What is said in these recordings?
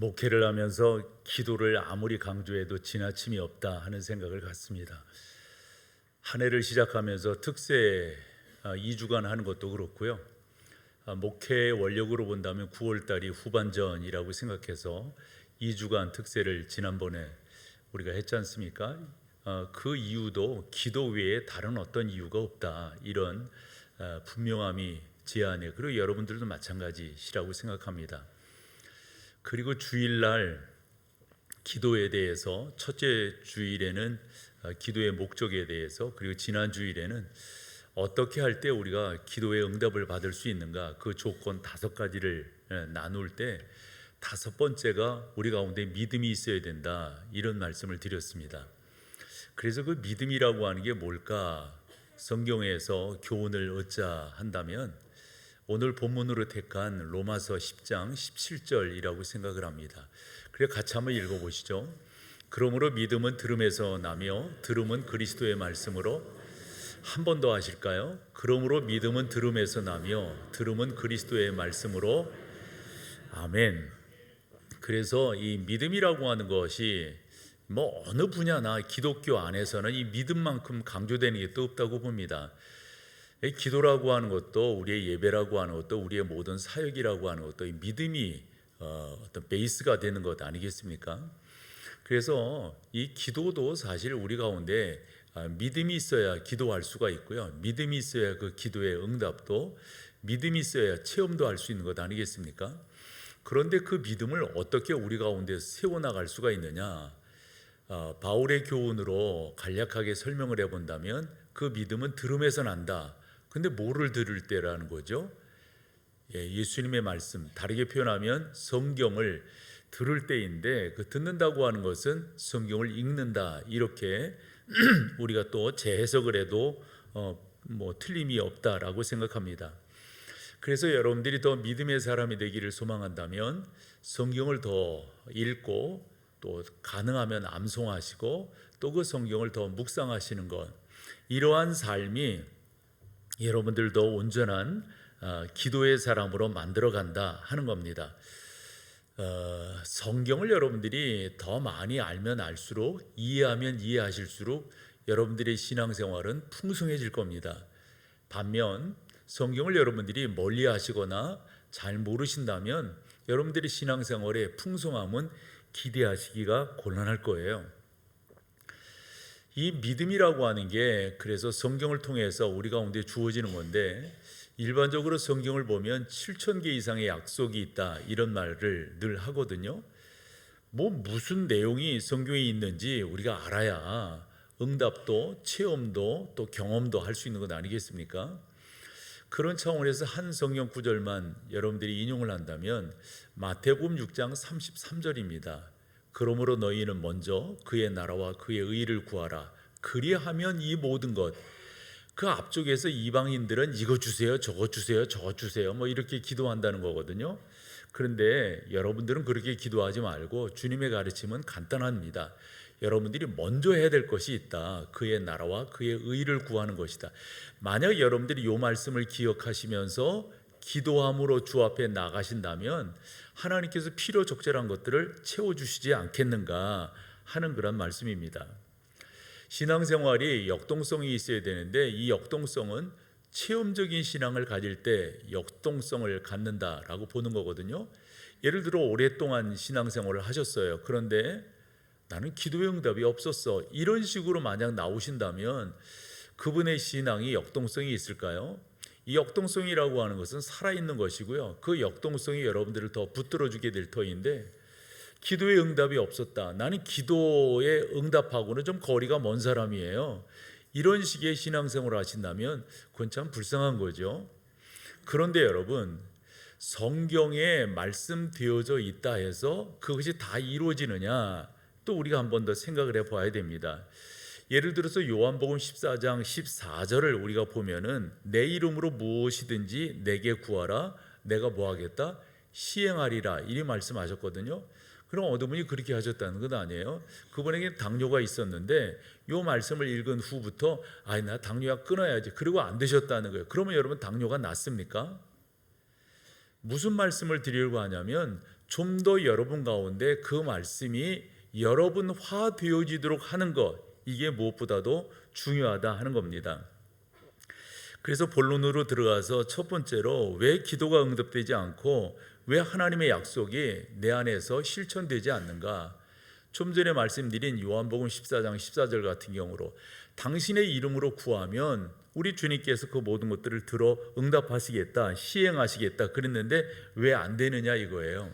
목회를 하면서 기도를 아무리 강조해도 지나침이 없다 하는 생각을 갖습니다. 한 해를 시작하면서 특세 2주간 하는 것도 그렇고요. 목회 원력으로 본다면 9월 달이 후반전이라고 생각해서 2주간 특세를 지난번에 우리가 했지 않습니까? 그 이유도 기도 외에 다른 어떤 이유가 없다, 이런 분명함이 제 안에, 그리고 여러분들도 마찬가지시라고 생각합니다. 그리고 주일날 기도에 대해서, 첫째 주일에는 기도의 목적에 대해서, 그리고 지난 주일에는 어떻게 할 때 우리가 기도의 응답을 받을 수 있는가, 그 조건 5가지를 나눌 때 5번째가 우리 가운데 믿음이 있어야 된다, 이런 말씀을 드렸습니다. 그래서 그 믿음이라고 하는 게 뭘까? 성경에서 교훈을 얻자 한다면 오늘 본문으로 택한 로마서 10장 17절이라고 생각을 합니다. 그래서 같이 한번 읽어보시죠. 그러므로 믿음은 들음에서 나며 들음은 그리스도의 말씀으로. 한 번 더 하실까요? 그러므로 믿음은 들음에서 나며 들음은 그리스도의 말씀으로. 아멘. 그래서 이 믿음이라고 하는 것이 어느 분야나 기독교 안에서는 이 믿음만큼 강조되는 게 또 없다고 봅니다. 기도라고 하는 것도, 우리의 예배라고 하는 것도, 우리의 모든 사역이라고 하는 것도 이 믿음이 어떤 베이스가 되는 것 아니겠습니까? 그래서 이 기도도 사실 우리 가운데 믿음이 있어야 기도할 수가 있고요, 믿음이 있어야 그 기도의 응답도, 믿음이 있어야 체험도 할 수 있는 것 아니겠습니까? 그런데 그 믿음을 어떻게 우리 가운데 세워나갈 수가 있느냐? 바울의 교훈으로 간략하게 설명을 해본다면 그 믿음은 들음에서 난다. 근데 뭐를 들을 때라는 거죠? 예수님의 말씀, 다르게 표현하면 성경을 들을 때인데, 그 듣는다고 하는 것은 성경을 읽는다, 이렇게 우리가 또 재해석을 해도 틀림이 없다라고 생각합니다. 그래서 여러분들이 더 믿음의 사람이 되기를 소망한다면 성경을 더 읽고, 또 가능하면 암송하시고, 또 그 성경을 더 묵상하시는 것, 이러한 삶이 여러분들도 온전한 기도의 사람으로 만들어간다 하는 겁니다. 성경을 여러분들이 더 많이 알면 알수록, 이해하면 이해하실수록 여러분들의 신앙생활은 풍성해질 겁니다. 반면 성경을 여러분들이 멀리 하시거나 잘 모르신다면 여러분들의 신앙생활의 풍성함은 기대하시기가 곤란할 거예요. 이 믿음이라고 하는 게 그래서 성경을 통해서 우리 가운데 주어지는 건데, 일반적으로 성경을 보면 7,000개 이상의 약속이 있다, 이런 말을 늘 하거든요. 무슨 내용이 성경에 있는지 우리가 알아야 응답도 체험도 또 경험도 할 수 있는 것 아니겠습니까? 그런 차원에서 한 성경 구절만 여러분들이 인용을 한다면 마태복음 6장 33절입니다. 그러므로 너희는 먼저 그의 나라와 그의 의를 구하라. 그리하면 이 모든 것, 그 앞쪽에서 이방인들은 이거 주세요, 저거 주세요, 저거 주세요, 이렇게 기도한다는 거거든요. 그런데 여러분들은 그렇게 기도하지 말고 주님의 가르침은 간단합니다. 여러분들이 먼저 해야 될 것이 있다. 그의 나라와 그의 의를 구하는 것이다. 만약 여러분들이 이 말씀을 기억하시면서 기도함으로 주 앞에 나가신다면 하나님께서 필요 적절한 것들을 채워주시지 않겠는가 하는 그런 말씀입니다. 신앙생활이 역동성이 있어야 되는데, 이 역동성은 체험적인 신앙을 가질 때 역동성을 갖는다라고 보는 거거든요. 예를 들어 오랫동안 신앙생활을 하셨어요. 그런데 나는 기도의 응답이 없었어, 이런 식으로 만약 나오신다면 그분의 신앙이 역동성이 있을까요? 이 역동성이라고 하는 것은 살아있는 것이고요, 그 역동성이 여러분들을 더 붙들어주게 될 터인데, 기도의 응답이 없었다, 나는 기도의 응답하고는 좀 거리가 먼 사람이에요, 이런 식의 신앙생활을 하신다면 그건 참 불쌍한 거죠. 그런데 여러분, 성경에 말씀되어져 있다 해서 그것이 다 이루어지느냐, 또 우리가 한 번 더 생각을 해봐야 됩니다. 예를 들어서 요한복음 14장 14절을 우리가 보면은 내 이름으로 무엇이든지 내게 구하라, 내가 뭐하겠다? 시행하리라, 이리 말씀하셨거든요. 그럼 어느 분이 그렇게 하셨다는 건 아니에요. 그분에게 당뇨가 있었는데 요 말씀을 읽은 후부터 나 당뇨약 끊어야지, 그리고 안 되셨다는 거예요. 그러면 여러분 당뇨가 낫습니까? 무슨 말씀을 드리려고 하냐면 좀 더 여러분 가운데 그 말씀이 여러분화 되어지도록 하는 것, 이게 무엇보다도 중요하다 하는 겁니다. 그래서 본론으로 들어가서 첫 번째로 왜 기도가 응답되지 않고 왜 하나님의 약속이 내 안에서 실천되지 않는가? 좀 전에 말씀드린 요한복음 14장 14절 같은 경우로 당신의 이름으로 구하면 우리 주님께서 그 모든 것들을 들어 응답하시겠다, 시행하시겠다 그랬는데 왜 안 되느냐 이거예요.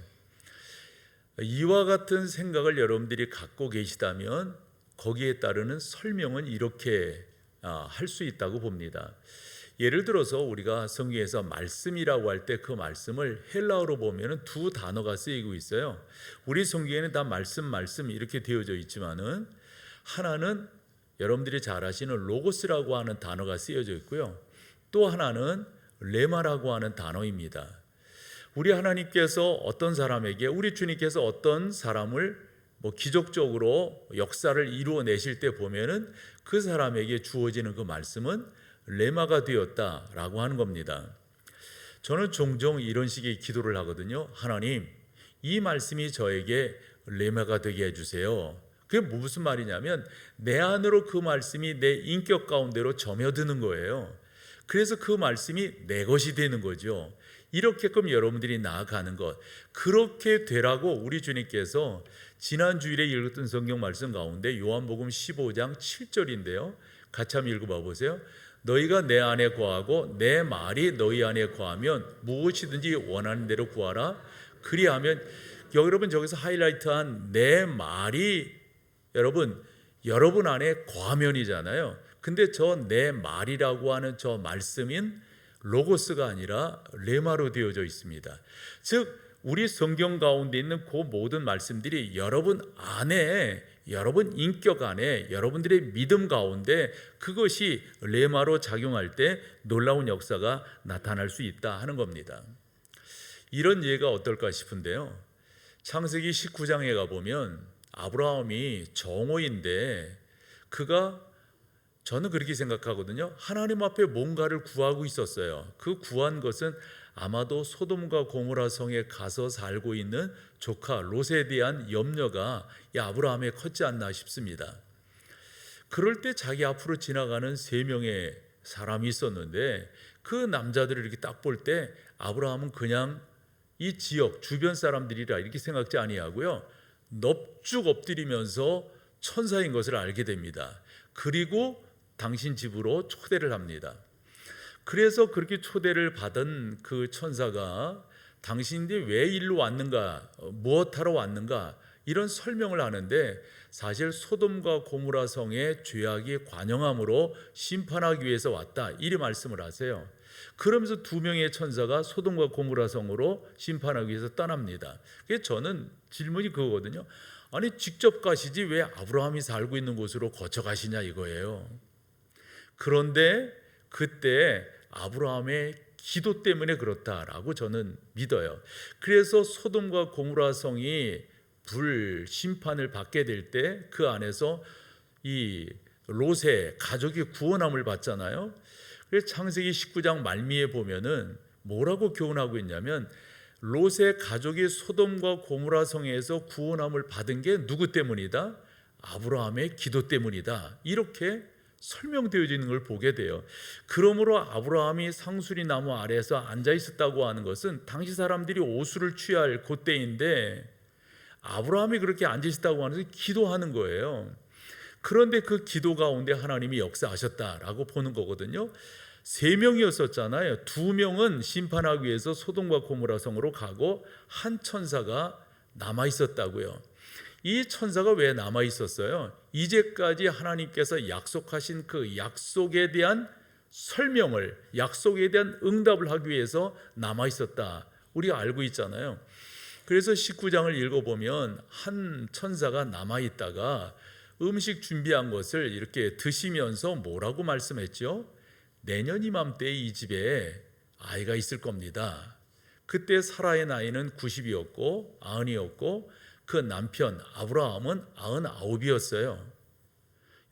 이와 같은 생각을 여러분들이 갖고 계시다면 거기에 따르는 설명은 이렇게 할 수 있다고 봅니다. 예를 들어서 우리가 성경에서 말씀이라고 할 때 그 말씀을 헬라어로 보면 두 단어가 쓰이고 있어요. 우리 성경에는 다 말씀 이렇게 되어져 있지만은 하나는 여러분들이 잘 아시는 로고스라고 하는 단어가 쓰여져 있고요. 또 하나는 레마라고 하는 단어입니다. 우리 하나님께서 어떤 사람에게, 우리 주님께서 어떤 사람을 기적적으로 역사를 이루어내실 때 보면은 그 사람에게 주어지는 그 말씀은 레마가 되었다라고 하는 겁니다. 저는 종종 이런 식의 기도를 하거든요. 하나님, 이 말씀이 저에게 레마가 되게 해주세요. 그게 무슨 말이냐면 내 안으로 그 말씀이 내 인격 가운데로 점여드는 거예요. 그래서 그 말씀이 내 것이 되는 거죠. 이렇게끔 여러분들이 나아가는 것, 그렇게 되라고 우리 주님께서 지난 주일에 읽었던 성경 말씀 가운데 요한복음 15장 7절인데요. 같이 한번 읽어봐 보세요. 너희가 내 안에 거하고 내 말이 너희 안에 거하면 무엇이든지 원하는 대로 구하라. 그리하면 여러분 저기서 하이라이트한 내 말이 여러분 안에 거하면이잖아요. 근데 저 내 말이라고 하는 저 말씀인 로고스가 아니라 레마로 되어져 있습니다. 즉 우리 성경 가운데 있는 그 모든 말씀들이 여러분 안에, 여러분 인격 안에, 여러분들의 믿음 가운데 그것이 레마로 작용할 때 놀라운 역사가 나타날 수 있다 하는 겁니다. 이런 예가 어떨까 싶은데요. 창세기 19장에 가보면 아브라함이 정오인데 그가, 저는 그렇게 생각하거든요. 하나님 앞에 뭔가를 구하고 있었어요. 그 구한 것은 아마도 소돔과 고모라 성에 가서 살고 있는 조카 롯에 대한 염려가 이 아브라함에 컸지 않나 싶습니다. 그럴 때 자기 앞으로 지나가는 3명의 사람이 있었는데 그 남자들을 이렇게 딱 볼 때 아브라함은 그냥 이 지역 주변 사람들이라 이렇게 생각지 아니하고요. 넙죽 엎드리면서 천사인 것을 알게 됩니다. 그리고 당신 집으로 초대를 합니다. 그래서 그렇게 초대를 받은 그 천사가 당신들이 왜 일로 왔는가, 무엇하러 왔는가 이런 설명을 하는데 사실 소돔과 고모라 성의 죄악이 관영함으로 심판하기 위해서 왔다 이리 말씀을 하세요. 그러면서 2명의 천사가 소돔과 고모라 성으로 심판하기 위해서 떠납니다. 그래서 저는 질문이 그거거든요. 아니 직접 가시지 왜 아브라함이 살고 있는 곳으로 거쳐 가시냐 이거예요. 그런데 그때 아브라함의 기도 때문에 그렇다라고 저는 믿어요. 그래서 소돔과 고모라 성이 불 심판을 받게 될 때 그 안에서 이 롯의 가족이 구원함을 받잖아요. 그래서 창세기 19장 말미에 보면은 뭐라고 교훈하고 있냐면 롯의 가족이 소돔과 고모라 성에서 구원함을 받은 게 누구 때문이다? 아브라함의 기도 때문이다. 이렇게 설명되어지는 걸 보게 돼요. 그러므로 아브라함이 상수리 나무 아래에서 앉아 있었다고 하는 것은 당시 사람들이 오수를 취할 그때인데 아브라함이 그렇게 앉아 있었다고 하는 것은 기도하는 거예요. 그런데 그 기도 가운데 하나님이 역사하셨다라고 보는 거거든요. 3명이었었잖아요. 2명은 심판하기 위해서 소돔과 고모라 성으로 가고 한 천사가 남아 있었다고요. 이 천사가 왜 남아 있었어요? 이제까지 하나님께서 약속하신 그 약속에 대한 설명을, 약속에 대한 응답을 하기 위해서 남아 있었다. 우리가 알고 있잖아요. 그래서 19장을 읽어보면 한 천사가 남아 있다가 음식 준비한 것을 이렇게 드시면서 뭐라고 말씀했죠? 내년 이맘때에 이 집에 아이가 있을 겁니다. 그때 사라의 나이는 90이었고 90이었고 그 남편 아브라함은 99이었어요.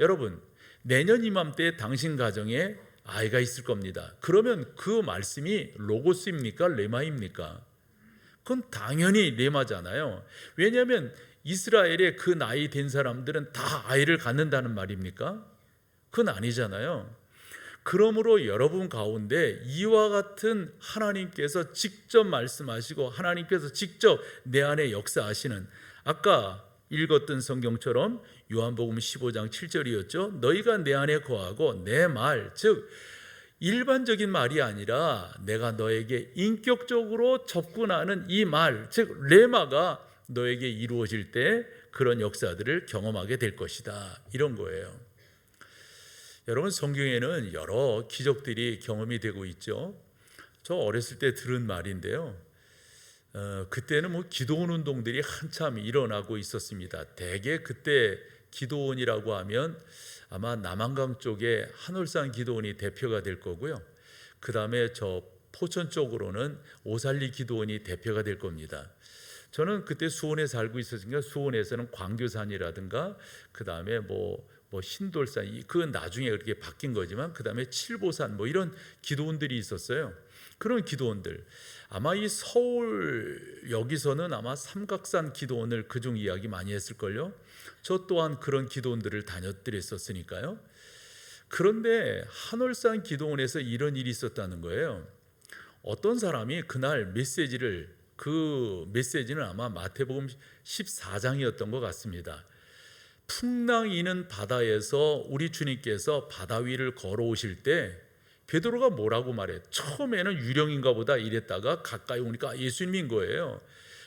여러분, 내년 이맘때에 당신 가정에 아이가 있을 겁니다. 그러면 그 말씀이 로고스입니까? 레마입니까? 그건 당연히 레마잖아요. 왜냐하면 이스라엘의 그 나이 된 사람들은 다 아이를 갖는다는 말입니까? 그건 아니잖아요. 그러므로 여러분 가운데 이와 같은 하나님께서 직접 말씀하시고 하나님께서 직접 내 안에 역사하시는, 아까 읽었던 성경처럼 요한복음 15장 7절이었죠. 너희가 내 안에 거하고 내 말, 즉 일반적인 말이 아니라 내가 너에게 인격적으로 접근하는 이 말, 즉 레마가 너에게 이루어질 때 그런 역사들을 경험하게 될 것이다, 이런 거예요. 여러분, 성경에는 여러 기적들이 경험이 되고 있죠. 저 어렸을 때 들은 말인데요, 그때는 뭐 기도원 운동들이 한참 일어나고 있었습니다. 대개 그때 기도원이라고 하면 아마 남한강 쪽에 한올산 기도원이 대표가 될 거고요. 그 다음에 저 포천 쪽으로는 오살리 기도원이 대표가 될 겁니다. 저는 그때 수원에 살고 있었으니까 수원에서는 광교산이라든가 그 다음에 뭐 신돌산, 그건 나중에 그렇게 바뀐 거지만 그 다음에 칠보산 뭐 이런 기도원들이 있었어요. 그런 기도원들, 아마 이 서울 여기서는 아마 삼각산 기도원을 그중 이야기 많이 했을걸요. 저 또한 그런 기도원들을 다녔더랬었으니까요. 그런데 한올산 기도원에서 이런 일이 있었다는 거예요. 어떤 사람이 그날 메시지를, 그 메시지는 아마 마태복음 14장이었던 것 같습니다. 풍랑이는 바다에서 우리 주님께서 바다 위를 걸어오실 때 베드로가 뭐라고 말해? 처음에는 유령인가 보다 이랬다가 가까이 오니까 예수님인 거예요.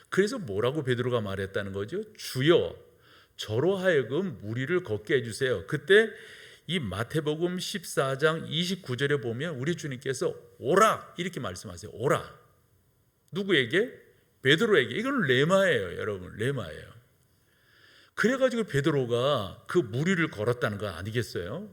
그래서 뭐라고 베드로가 말했다는 거죠? 주여, 저로 하여금 무리를 걷게 해주세요. 그때 이 마태복음 14장 29절에 보면 우리 주님께서 오라 이렇게 말씀하세요. 오라. 누구에게? 베드로에게. 이건 레마예요, 여러분. 레마예요. 그래가지고 베드로가 그 무리를 걸었다는 거 아니겠어요?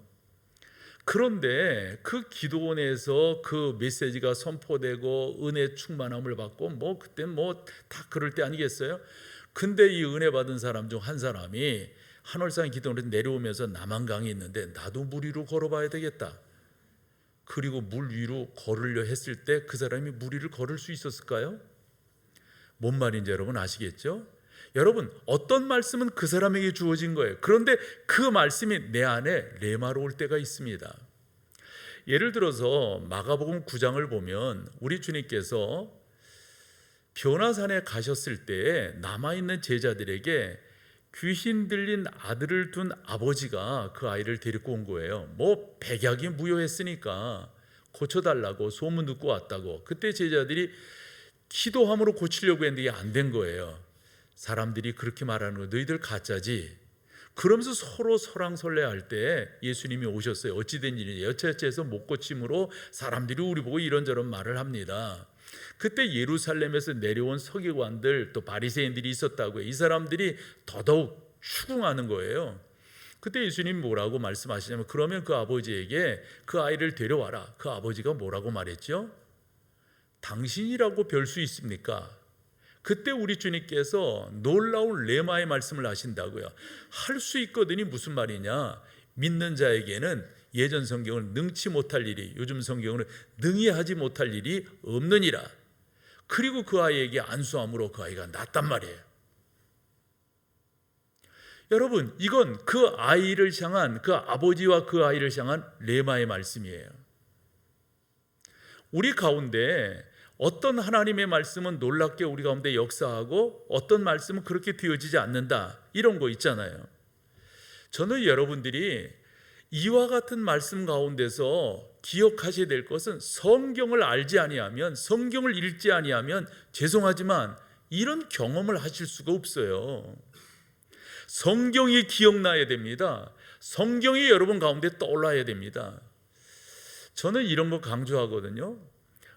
그런데 그 기도원에서 그 메시지가 선포되고 은혜 충만함을 받고 뭐 그때 뭐 다 그럴 때 아니겠어요? 근데 이 은혜 받은 사람 중 한 사람이 한월산 기도원에서 내려오면서 남한강이 있는데 나도 물 위로 걸어봐야 되겠다. 그리고 물 위로 걸으려 했을 때 그 사람이 물 위를 걸을 수 있었을까요? 뭔 말인지 여러분 아시겠죠? 여러분, 어떤 말씀은 그 사람에게 주어진 거예요. 그런데 그 말씀이 내 안에 레마로 올 때가 있습니다. 예를 들어서 마가복음 9장을 보면 우리 주님께서 변화산에 가셨을 때 남아있는 제자들에게 귀신 들린 아들을 둔 아버지가 그 아이를 데리고 온 거예요. 뭐 백약이 무효했으니까 고쳐달라고 소문 듣고 왔다고. 그때 제자들이 기도함으로 고치려고 했는데 이게 안 된 거예요. 사람들이 그렇게 말하는 거, 너희들 가짜지. 그러면서 서로 설왕설래할 때 예수님이 오셨어요. 어찌된 일이냐, 여차여차해서 못 고침으로 사람들이 우리 보고 이런저런 말을 합니다. 그때 예루살렘에서 내려온 서기관들 또 바리새인들이 있었다고요. 이 사람들이 더더욱 추궁하는 거예요. 그때 예수님 뭐라고 말씀하시냐면, 그러면 그 아버지에게 그 아이를 데려와라. 그 아버지가 뭐라고 말했죠? 당신이라고 별 수 있습니까? 그때 우리 주님께서 놀라운 레마의 말씀을 하신다고요. 할 수 있거든이 무슨 말이냐? 믿는 자에게는 예전 성경은 능치 못할 일이, 요즘 성경은 능히 하지 못할 일이 없느니라. 그리고 그 아이에게 안수함으로 그 아이가 낫단 말이에요. 여러분, 이건 그 아이를 향한, 그 아버지와 그 아이를 향한 레마의 말씀이에요. 우리 가운데 어떤 하나님의 말씀은 놀랍게 우리 가운데 역사하고 어떤 말씀은 그렇게 되어지지 않는다, 이런 거 있잖아요. 저는 여러분들이 이와 같은 말씀 가운데서 기억하셔야 될 것은, 성경을 알지 아니하면, 성경을 읽지 아니하면 죄송하지만 이런 경험을 하실 수가 없어요. 성경이 기억나야 됩니다. 성경이 여러분 가운데 떠올라야 됩니다. 저는 이런 거 강조하거든요.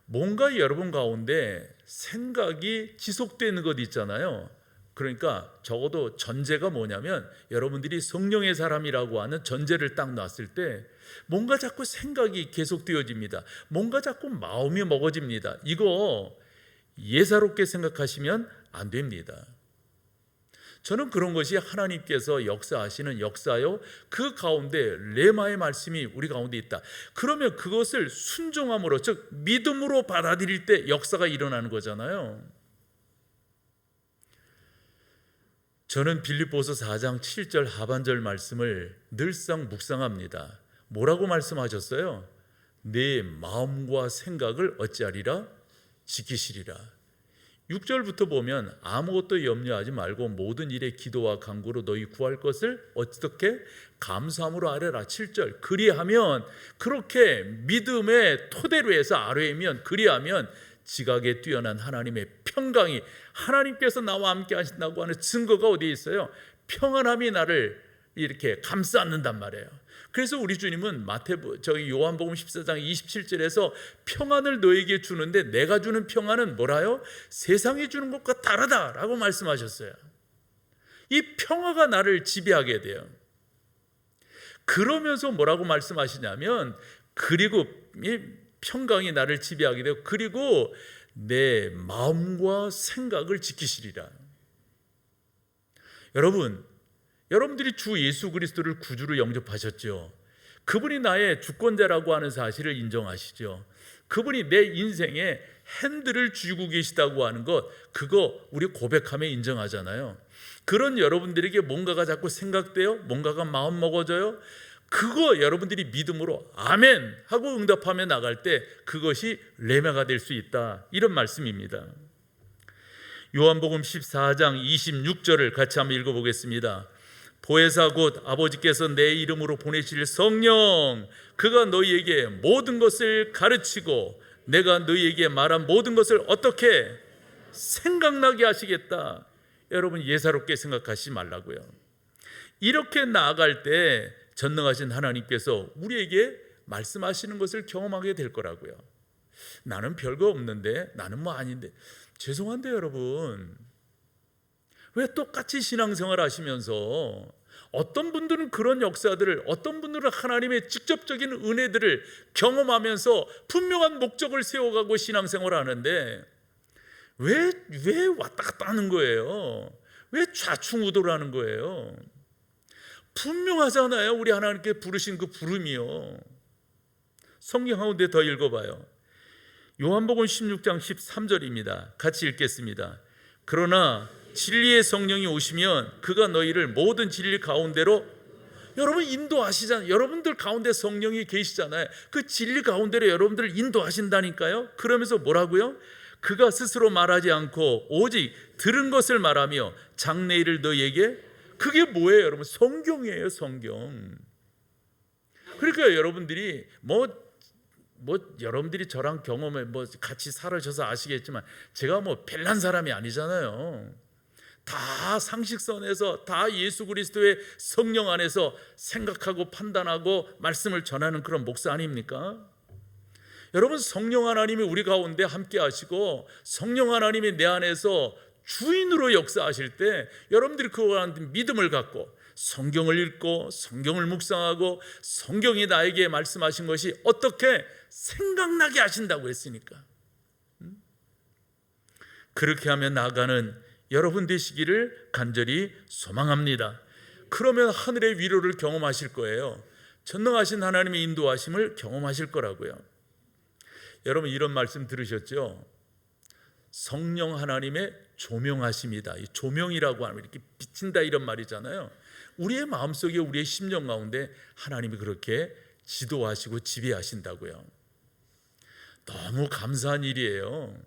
뭔가 여러분 가운데 생각이 지속되는 것 있잖아요. 그러니까 적어도 전제가 뭐냐면, 여러분들이 성령의 사람이라고 하는 전제를 딱 놨을 때 뭔가 자꾸 생각이 계속되어집니다. 뭔가 자꾸 마음이 먹어집니다. 이거 예사롭게 생각하시면 안 됩니다. 저는 그런 것이 하나님께서 역사하시는 역사요, 그 가운데 레마의 말씀이 우리 가운데 있다. 그러면 그것을 순종함으로, 즉 믿음으로 받아들일 때 역사가 일어나는 거잖아요. 저는 빌립보서 4장 7절 하반절 말씀을 늘상 묵상합니다. 뭐라고 말씀하셨어요? 내 마음과 생각을 어찌하리라? 지키시리라. 6절부터 보면 아무것도 염려하지 말고 모든 일에 기도와 간구로 너희 구할 것을 어떻게? 감사함으로 아뢰라. 7절 그리하면, 그렇게 믿음의 토대로 해서 아뢰면, 그리하면 지각에 뛰어난 하나님의 평강이, 하나님께서 나와 함께 하신다고 하는 증거가 어디에 있어요? 평안함이 나를 이렇게 감싸 안는단 말이에요. 그래서 우리 주님은 요한복음 14장 27절에서 평안을 너에게 주는데 내가 주는 평안은 뭐라요? 세상이 주는 것과 다르다라고 말씀하셨어요. 이 평화가 나를 지배하게 돼요. 그러면서 뭐라고 말씀하시냐면, 그리고 이 평강이 나를 지배하게 되고, 그리고 내 마음과 생각을 지키시리라. 여러분들이 주 예수 그리스도를 구주로 영접하셨죠. 그분이 나의 주권자라고 하는 사실을 인정하시죠. 그분이 내 인생의 핸들을 쥐고 계시다고 하는 것, 그거 우리 고백하며 인정하잖아요. 그런 여러분들에게 뭔가가 자꾸 생각돼요? 뭔가가 마음 먹어져요? 그거 여러분들이 믿음으로 아멘 하고 응답하며 나갈 때 그것이 레마가 될 수 있다, 이런 말씀입니다. 요한복음 14장 26절을 같이 한번 읽어보겠습니다. 보혜사 곧 아버지께서 내 이름으로 보내실 성령, 그가 너희에게 모든 것을 가르치고 내가 너희에게 말한 모든 것을 어떻게 생각나게 하시겠다. 여러분, 예사롭게 생각하시지 말라고요. 이렇게 나아갈 때 전능하신 하나님께서 우리에게 말씀하시는 것을 경험하게 될 거라고요. 나는 별거 없는데, 나는 뭐 아닌데. 죄송한데 여러분, 왜 똑같이 신앙생활 하시면서 어떤 분들은 그런 역사들을, 어떤 분들은 하나님의 직접적인 은혜들을 경험하면서 분명한 목적을 세워가고 신앙생활 하는데 왜 왔다 갔다 하는 거예요? 왜 좌충우돌 하는 거예요? 분명하잖아요, 우리 하나님께 부르신 그 부름이요. 성경 가운데 더 읽어봐요. 요한복음 16장 13절입니다. 같이 읽겠습니다. 그러나 진리의 성령이 오시면 그가 너희를 모든 진리 가운데로, 여러분 인도하시잖아요. 여러분들 가운데 성령이 계시잖아요. 그 진리 가운데로 여러분들을 인도하신다니까요. 그러면서 뭐라고요? 그가 스스로 말하지 않고 오직 들은 것을 말하며 장래일을 너희에게, 그게 뭐예요 여러분? 성경이에요, 성경. 그러니까 여러분들이 여러분들이 저랑 경험에 같이 살아셔서 아시겠지만 제가 별난 사람이 아니잖아요. 다 상식선에서, 다 예수 그리스도의 성령 안에서 생각하고 판단하고 말씀을 전하는 그런 목사 아닙니까? 여러분, 성령 하나님이 우리 가운데 함께 하시고 성령 하나님이 내 안에서 주인으로 역사하실 때 여러분들이 그거에 믿음을 갖고 성경을 읽고 성경을 묵상하고 성경이 나에게 말씀하신 것이 어떻게 생각나게 하신다고 했으니까, 그렇게 하며 나아가는 여러분 되시기를 간절히 소망합니다. 그러면 하늘의 위로를 경험하실 거예요. 전능하신 하나님의 인도하심을 경험하실 거라고요. 여러분, 이런 말씀 들으셨죠? 성령 하나님의 조명하심이다. 이 조명이라고 하면 이렇게 비친다, 이런 말이잖아요. 우리의 마음속에, 우리의 심령 가운데 하나님이 그렇게 지도하시고 지배하신다고요. 너무 감사한 일이에요.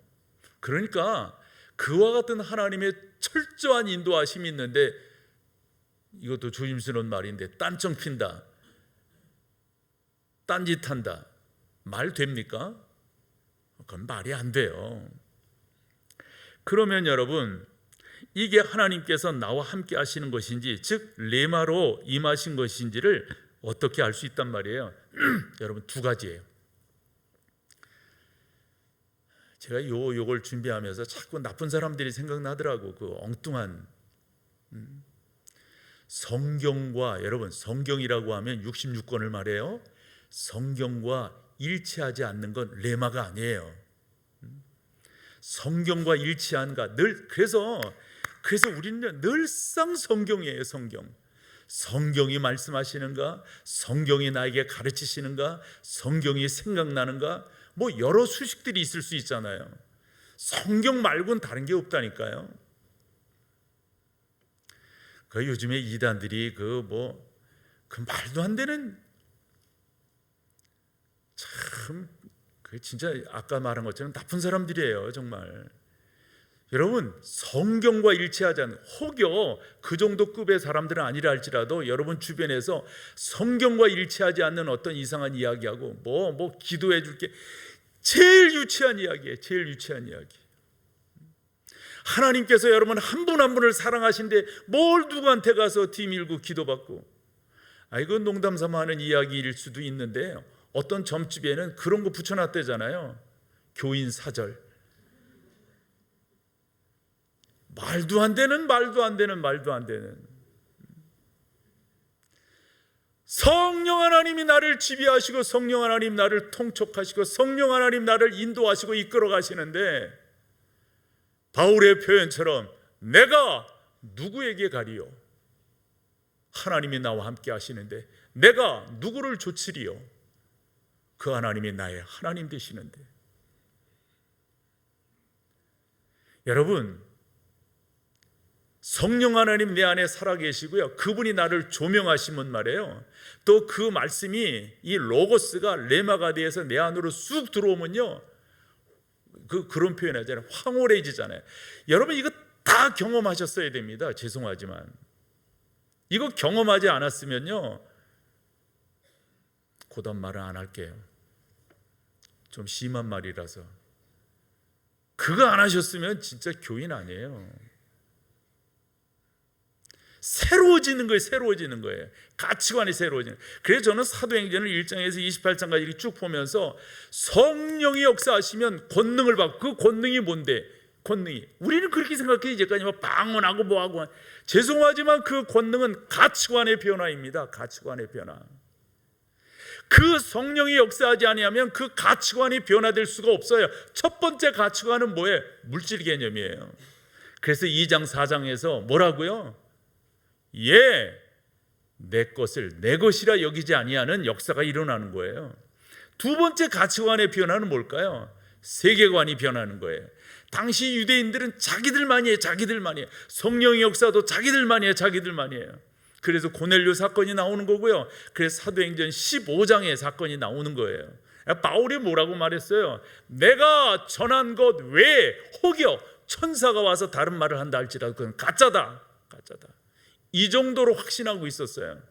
그러니까 그와 같은 하나님의 철저한 인도하심이 있는데, 이것도 조심스러운 말인데, 딴청 핀다, 딴짓한다, 말 됩니까? 그건 말이 안 돼요. 그러면 여러분, 이게 하나님께서 나와 함께 하시는 것인지, 즉 레마로 임하신 것인지를 어떻게 알 수 있단 말이에요? 여러분, 두 가지예요. 제가 요걸 준비하면서 자꾸 나쁜 사람들이 생각나더라고. 그 엉뚱한 성경과, 여러분 성경이라고 하면 66권을 말해요. 성경과 일치하지 않는 건 레마가 아니에요. 성경과 일치한가, 그래서 우리는 늘상 성경이에요. 성경이 말씀하시는가, 성경이 나에게 가르치시는가, 성경이 생각나는가, 여러 수식들이 있을 수 있잖아요. 성경 말고는 다른 게 없다니까요. 그 요즘에 이단들이 그 말도 안 되는 참 진짜 아까 말한 것처럼 나쁜 사람들이에요, 정말. 여러분, 성경과 일치하지 않는, 혹여 그 정도 급의 사람들은 아니라 할지라도 여러분 주변에서 성경과 일치하지 않는 어떤 이상한 이야기하고 기도해 줄게, 제일 유치한 이야기예요. 제일 유치한 이야기. 하나님께서 여러분 한 분 한 분을 사랑하신데 뭘 누구한테 가서 뒤밀고 기도받고, 이건 농담 삼아 하는 이야기일 수도 있는데 어떤 점집에는 그런 거 붙여놨대잖아요. 교인 사절. 말도 안 되는. 성령 하나님이 나를 지배하시고 성령 하나님 나를 통촉하시고 성령 하나님 나를 인도하시고 이끌어 가시는데, 바울의 표현처럼 내가 누구에게 가리요? 하나님이 나와 함께 하시는데 내가 누구를 조치리요? 그 하나님이 나의 하나님 되시는데. 여러분, 성령 하나님 내 안에 살아계시고요, 그분이 나를 조명하시면 말이에요, 또 그 말씀이 이 로고스가 레마가 돼서 내 안으로 쑥 들어오면요, 그런 표현하잖아요. 황홀해지잖아요. 여러분 이거 다 경험하셨어야 됩니다. 죄송하지만 이거 경험하지 않았으면요, 그다음 말은 안 할게요. 좀 심한 말이라서. 그거 안 하셨으면 진짜 교인 아니에요. 새로워지는 거예요. 가치관이 새로워지는 거예요. 그래서 저는 사도행전을 1장에서 28장까지 이렇게 쭉 보면서 성령이 역사하시면 권능을 받고, 그 권능이 뭔데? 권능이, 우리는 그렇게 생각해 이제까지 방언하고 뭐하고. 죄송하지만 그 권능은 가치관의 변화입니다. 가치관의 변화. 그 성령이 역사하지 아니하면 그 가치관이 변화될 수가 없어요. 첫 번째 가치관은 뭐예요? 물질 개념이에요. 그래서 2장 4장에서 뭐라고요? 내 것을 내 것이라 여기지 아니하는 역사가 일어나는 거예요. 두 번째 가치관의 변화는 뭘까요? 세계관이 변하는 거예요. 당시 유대인들은 자기들만이 해요. 성령의 역사도 자기들만이 해요. 그래서 고넬료 사건이 나오는 거고요. 그래서 사도행전 15장에 사건이 나오는 거예요. 바울이 뭐라고 말했어요? 내가 전한 것 외에 혹여 천사가 와서 다른 말을 한다 할지라도 그건 가짜다. 이 정도로 확신하고 있었어요.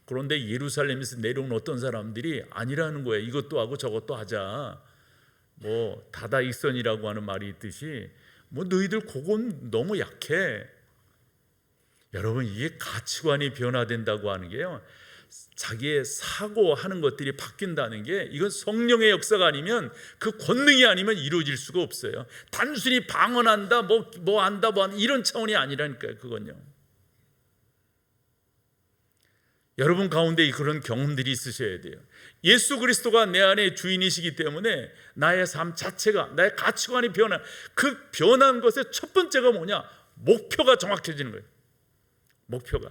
그런데 예루살렘에서 내려온 어떤 사람들이 아니라는 거예요. 이것도 하고 저것도 하자. 다다익선이라고 하는 말이 있듯이 너희들 그건 너무 약해. 여러분, 이게 가치관이 변화된다고 하는 게요, 자기의 사고하는 것들이 바뀐다는 게, 이건 성령의 역사가 아니면, 그 권능이 아니면 이루어질 수가 없어요. 단순히 방언한다, 한다, 이런 차원이 아니라니까요. 그건요, 여러분 가운데 그런 경험들이 있으셔야 돼요. 예수 그리스도가 내 안에 주인이시기 때문에 나의 삶 자체가, 나의 가치관이 변한, 그 변한 것의 첫 번째가 뭐냐? 목표가 정확해지는 거예요. 목표가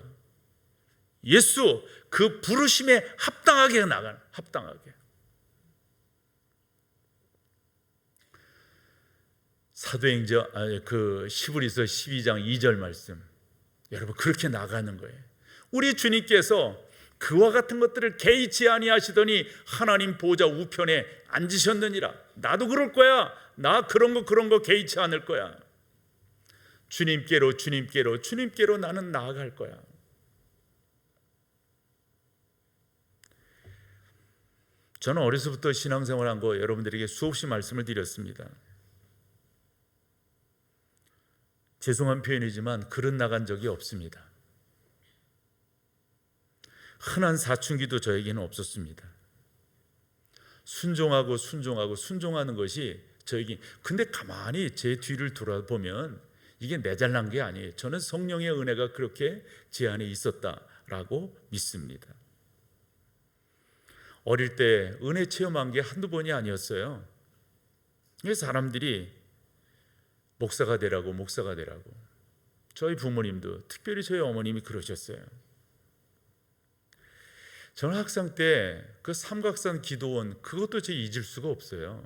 예수 그 부르심에 합당하게 나가는, 합당하게. 사도행전 시브리서 12장 2절 말씀, 여러분 그렇게 나가는 거예요. 우리 주님께서 그와 같은 것들을 개의치 아니하시더니 하나님 보좌 우편에 앉으셨느니라. 나도 그럴 거야. 나 그런 거 개의치 않을 거야. 주님께로 나는 나아갈 거야. 저는 어려서부터 신앙생활한 거 여러분들에게 수없이 말씀을 드렸습니다. 죄송한 표현이지만 그릇 나간 적이 없습니다. 흔한 사춘기도 저에게는 없었습니다. 순종하는 것이 저에게, 근데 가만히 제 뒤를 돌아보면 이게 내 잘난 게 아니에요. 저는 성령의 은혜가 그렇게 제 안에 있었다라고 믿습니다. 어릴 때 은혜 체험한 게 한두 번이 아니었어요. 사람들이 목사가 되라고. 저희 부모님도, 특별히 저희 어머님이 그러셨어요. 저는 학생 때 그 삼각산 기도원, 그것도 제 잊을 수가 없어요.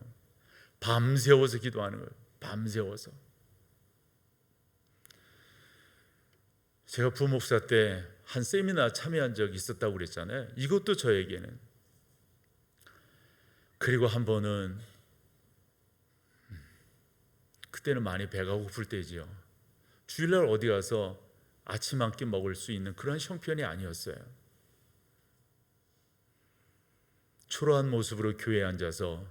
밤새워서 기도하는 거예요. 밤새워서. 제가 부목사 때 한 세미나 참여한 적이 있었다고 그랬잖아요. 이것도 저에게는. 그리고 한 번은 그때는 많이 배가 고플 때지요. 주일날 어디 가서 아침 한 끼 먹을 수 있는 그런 형편이 아니었어요. 초라한 모습으로 교회에 앉아서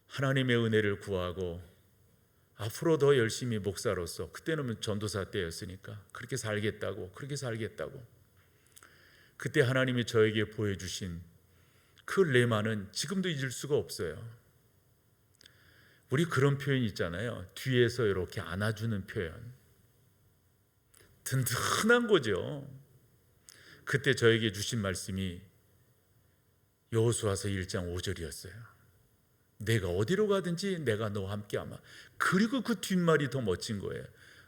하나님의 은혜를 구하고 앞으로 더 열심히 목사로서, 그때는 전도사 때였으니까 그렇게 살겠다고 그때 하나님이 저에게 보여주신 그 레마는 지금도 잊을 수가 없어요. 우리 그런 표현 있잖아요. 뒤에서 이렇게 안아주는 표현. 든든한 거죠. 그때 저에게 주신 말씀이 여호수아서 1장 5절이었어요. 내가 어디로 가든지 내가 너와 함께하마. 그리고 그 뒷말이 더 멋진 거예요.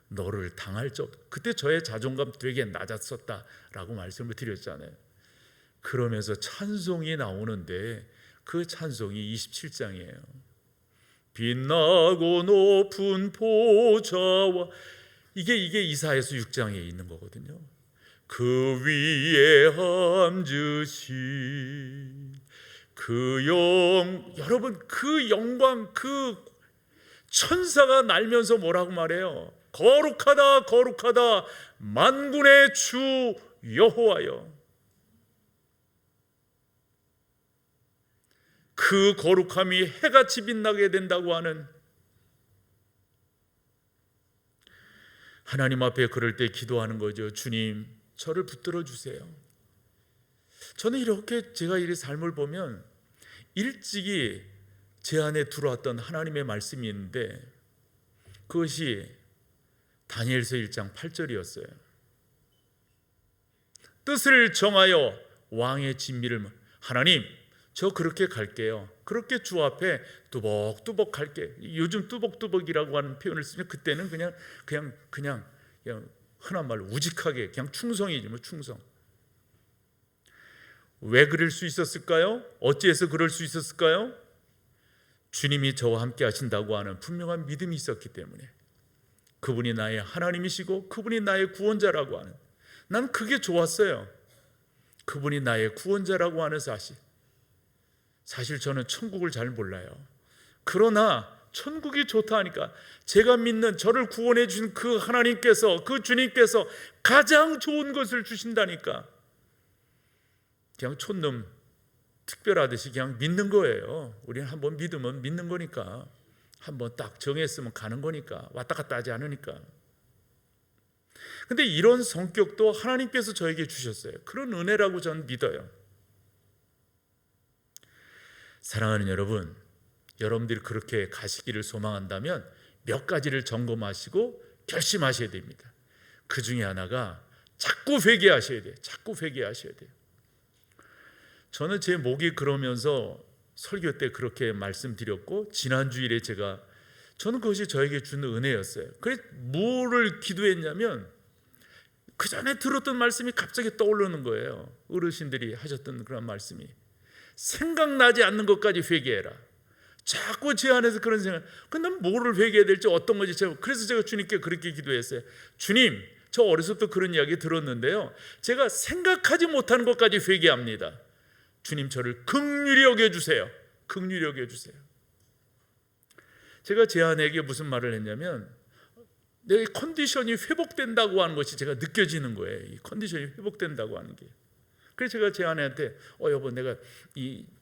너를 당할 적. 그때 저의 자존감 되게 낮았었다라고 말씀을 드렸잖아요. 그러면서 찬송이 나오는데 그 찬송이 27장이에요. 빛나고 높은 보좌와, 이게 이사야서 6장에 있는 거거든요. 그 위에 앉으신 여러분 그 영광, 그 천사가 날면서 뭐라고 말해요? 거룩하다 거룩하다 만군의 주 여호와여. 그 거룩함이 해같이 빛나게 된다고 하는, 하나님 앞에 그럴 때 기도하는 거죠. 주님, 저를 붙들어 주세요. 저는 이렇게 제가 이 삶을 보면 일찍이 제 안에 들어왔던 하나님의 말씀이 있는데, 그것이 다니엘서 1장 8절이었어요. 뜻을 정하여 왕의 진미를, 하나님 저 그렇게 갈게요. 그렇게 주 앞에 뚜벅뚜벅 갈게. 요즘 뚜벅뚜벅이라고 하는 표현을 쓰면 그때는 그냥 흔한 말로 우직하게 그냥 충성이지 뭐, 충성. 왜 그럴 수 있었을까요? 어찌해서 그럴 수 있었을까요? 주님이 저와 함께 하신다고 하는 분명한 믿음이 있었기 때문에. 그분이 나의 하나님이시고 그분이 나의 구원자라고 하는, 난 그게 좋았어요. 그분이 나의 구원자라고 하는 사실. 사실 저는 천국을 잘 몰라요. 그러나 천국이 좋다 하니까, 제가 믿는 저를 구원해 주신 그 하나님께서, 그 주님께서 가장 좋은 것을 주신다니까 그냥 촌놈 특별하듯이 그냥 믿는 거예요. 우리는 한번 믿으면 믿는 거니까, 한번 딱 정했으면 가는 거니까, 왔다 갔다 하지 않으니까. 근데 이런 성격도 하나님께서 저에게 주셨어요. 그런 은혜라고 저는 믿어요. 사랑하는 여러분, 여러분들이 그렇게 가시기를 소망한다면 몇 가지를 점검하시고 결심하셔야 됩니다. 그 중에 하나가 자꾸 회개하셔야 돼요. 자꾸 회개하셔야 돼요. 저는 제 목이 그러면서 설교 때 그렇게 말씀드렸고, 지난 주일에 저는 그것이 저에게 주는 은혜였어요. 그래서 뭐를 기도했냐면, 그 전에 들었던 말씀이 갑자기 떠오르는 거예요. 어르신들이 하셨던 그런 말씀이, 생각나지 않는 것까지 회개해라. 자꾸 제 안에서 그런 생각, 근데 뭐를 회개해야 될지, 어떤 건지. 그래서 제가 주님께 그렇게 기도했어요. 주님, 저 어렸을 때 그런 이야기 들었는데요, 제가 생각하지 못하는 것까지 회개합니다. 주님, 저를 긍휼히 여겨주세요. 긍휼히 여겨주세요. 제가 제 아내에게 무슨 말을 했냐면, 내 컨디션이 회복된다고 하는 것이 제가 느껴지는 거예요. 이 컨디션이 회복된다고 하는 게. 그래서 제가 제 아내한테, 여보, 내가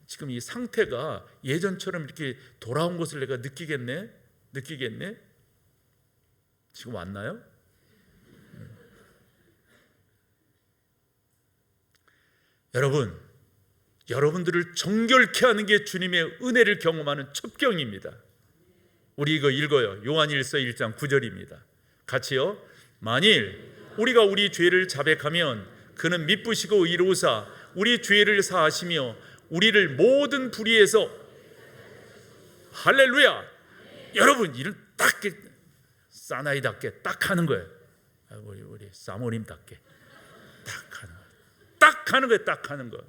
지금 이 상태가 예전처럼 이렇게 돌아온 것을 내가 느끼겠네? 지금 왔나요? 여러분들을 정결케 하는 게 주님의 은혜를 경험하는 첩경입니다. 우리 이거 읽어요. 요한일서 1장 9절입니다. 같이요. 만일 우리가 우리 죄를 자백하면 그는 미쁘시고 의로우사 우리 죄를 사하시며 우리를 모든 불의에서, 할렐루야. 여러분, 이런 딱 사나이답게 딱 하는 거예요. 우리 사모님답게 딱 하는 거예요. 딱 하는 거.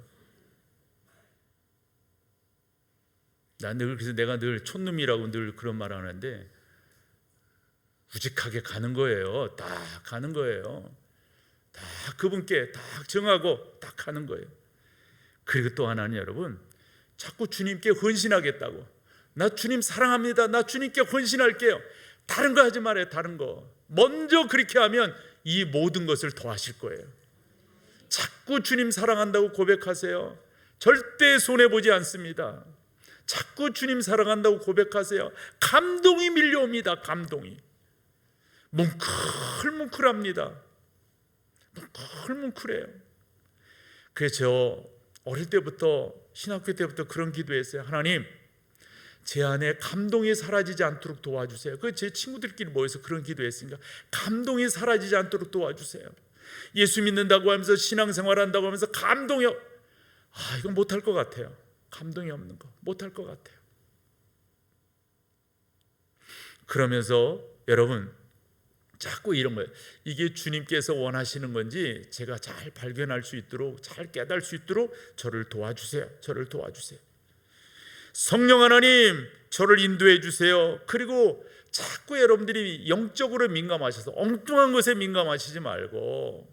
그래서 내가 늘 촌놈이라고 늘 그런 말 하는데, 우직하게 가는 거예요. 딱 가는 거예요. 다 그분께 다 정하고 딱 하는 거예요. 그리고 또 하나는 여러분, 자꾸 주님께 헌신하겠다고, 나 주님 사랑합니다, 나 주님께 헌신할게요, 다른 거 하지 말아요. 다른 거 먼저 그렇게 하면 이 모든 것을 더하실 거예요. 자꾸 주님 사랑한다고 고백하세요. 절대 손해보지 않습니다. 자꾸 주님 사랑한다고 고백하세요. 감동이 밀려옵니다. 감동이 뭉클뭉클합니다. 뭉클뭉클해요. 그래서 저 어릴 때부터, 신학교 때부터 그런 기도했어요. 하나님, 제 안에 감동이 사라지지 않도록 도와주세요. 그 제 친구들끼리 모여서 그런 기도했으니까 감동이 사라지지 않도록 도와주세요. 예수 믿는다고 하면서 신앙생활 한다고 하면서 감동이 이건 못할 것 같아요. 감동이 없는 거 못할 것 같아요. 그러면서 여러분, 자꾸 이런 거예요. 이게 주님께서 원하시는 건지 제가 잘 발견할 수 있도록, 잘 깨달을 수 있도록 저를 도와주세요. 저를 도와주세요. 성령 하나님, 저를 인도해 주세요. 그리고 자꾸 여러분들이 영적으로 민감하셔서 엉뚱한 것에 민감하시지 말고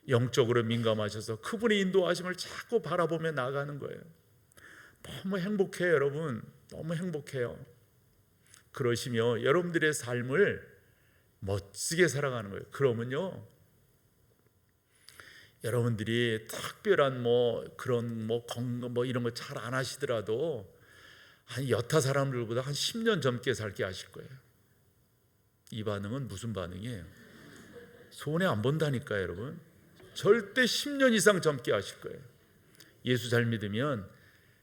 영적으로 민감하셔서 그분의 인도하심을 자꾸 바라보며 나가는 거예요. 너무 행복해요. 여러분, 너무 행복해요. 그러시며 여러분들의 삶을 멋지게 살아가는 거예요. 그러면요, 여러분들이 특별한 그런 이런 거 잘 안 하시더라도 한 여타 사람들보다 한 10년 젊게 살게 하실 거예요. 이 반응은 무슨 반응이에요? 손해 안 본다니까요, 여러분. 절대 10년 이상 젊게 하실 거예요. 예수 잘 믿으면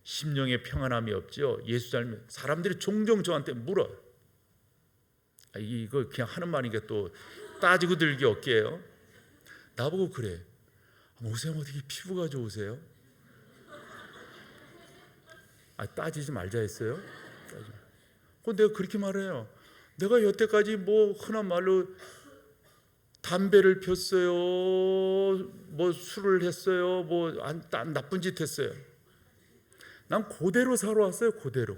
심령에 평안함이 없죠. 예수 잘 믿으면 사람들이 종종 저한테 물어. 이거 그냥 하는 말이니까 또 따지고 들기 없게요. 나보고 그래. 목사님 어떻게 피부가 좋으세요? 따지지 말자 했어요. 내가 그렇게 말해요. 내가 여태까지 흔한 말로 담배를 폈어요, 술을 했어요, 나쁜 짓 했어요. 난 그대로 살아왔어요. 그대로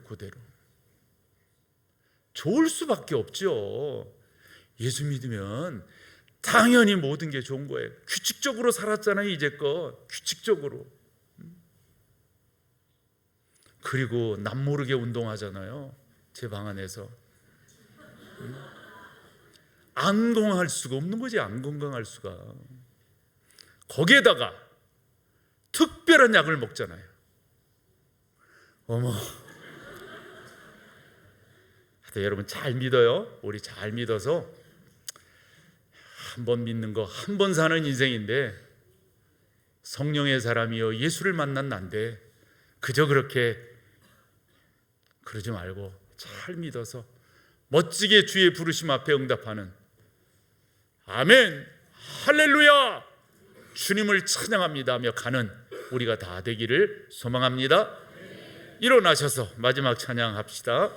좋을 수밖에 없죠. 예수 믿으면 당연히 모든 게 좋은 거예요. 규칙적으로 살았잖아요, 이제껏. 규칙적으로. 그리고 남모르게 운동하잖아요, 제 방 안에서. 안 건강할 수가 없는 거지. 안 건강할 수가. 거기에다가 특별한 약을 먹잖아요. 어머, 여러분 잘 믿어요. 우리 잘 믿어서 한 번 믿는 거 한 번 사는 인생인데, 성령의 사람이요 예수를 만난 난데 그저 그렇게 그러지 말고 잘 믿어서 멋지게 주의 부르심 앞에 응답하는, 아멘, 할렐루야, 주님을 찬양합니다 하며 가는 우리가 다 되기를 소망합니다. 일어나셔서 마지막 찬양합시다.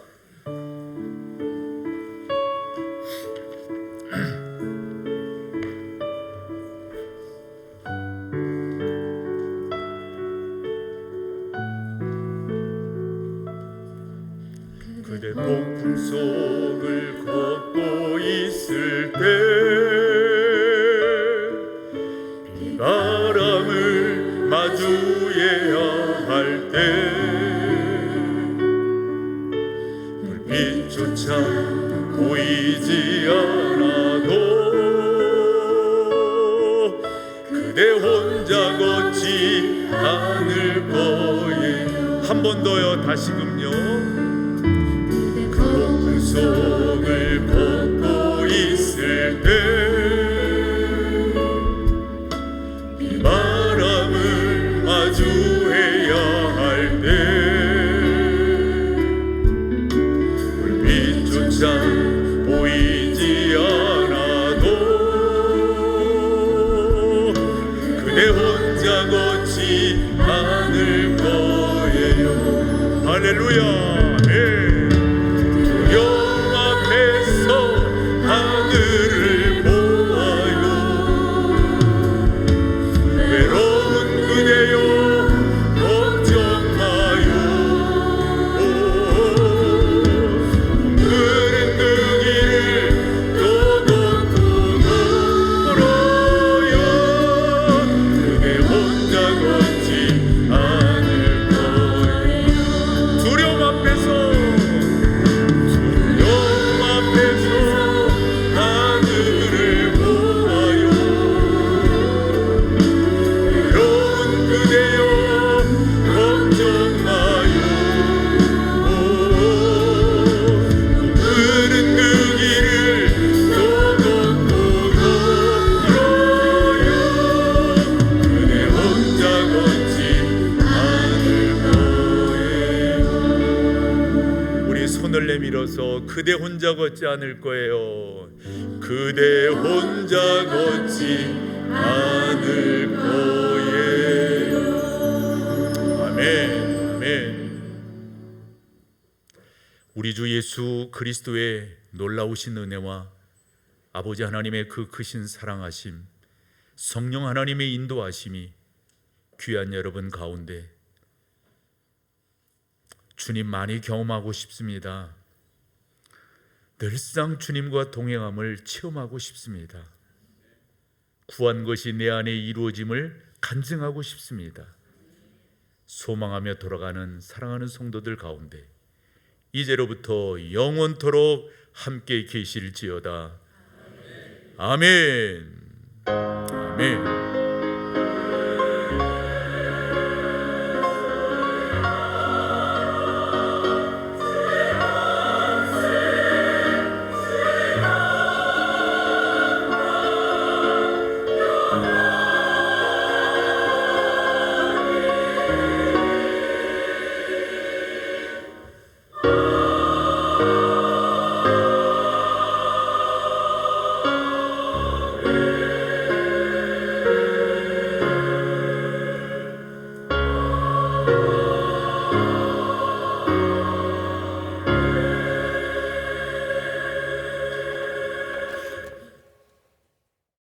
그대 폭풍 속을 걷고 있을 때, 비바람을 마주해야 할 때, 불빛조차 보이지 않아도 그대 혼자 걷지 않을 거예요. 한 번 더요, 다시금요. 속을 걷고 있을 때, 비바람을 마주해야 할 때, 불빛조차 보이지 않아도 그대 혼자 걷지 않을 거예요. 할렐루야. 하늘을 보아요. 외로운 그대여 걱정 마요. 오늘은 그 길을 또 걷고 멀어요. 그대 혼자 걷지 않을 거예요. 그대 혼자 걷지 않을 거예요. 아멘, 아멘. 우리 주 예수 그리스도의 놀라우신 은혜와 아버지 하나님의 그 크신 사랑하심, 성령 하나님의 인도하심이 귀한 여러분 가운데 주님 많이 경험하고 싶습니다. 늘상 주님과 동행함을 체험하고 싶습니다. 구한 것이 내 안에 이루어짐을 간증하고 싶습니다. 소망하며 돌아가는 사랑하는 성도들 가운데 이제로부터 영원토록 함께 계실지어다. 아멘. 아멘.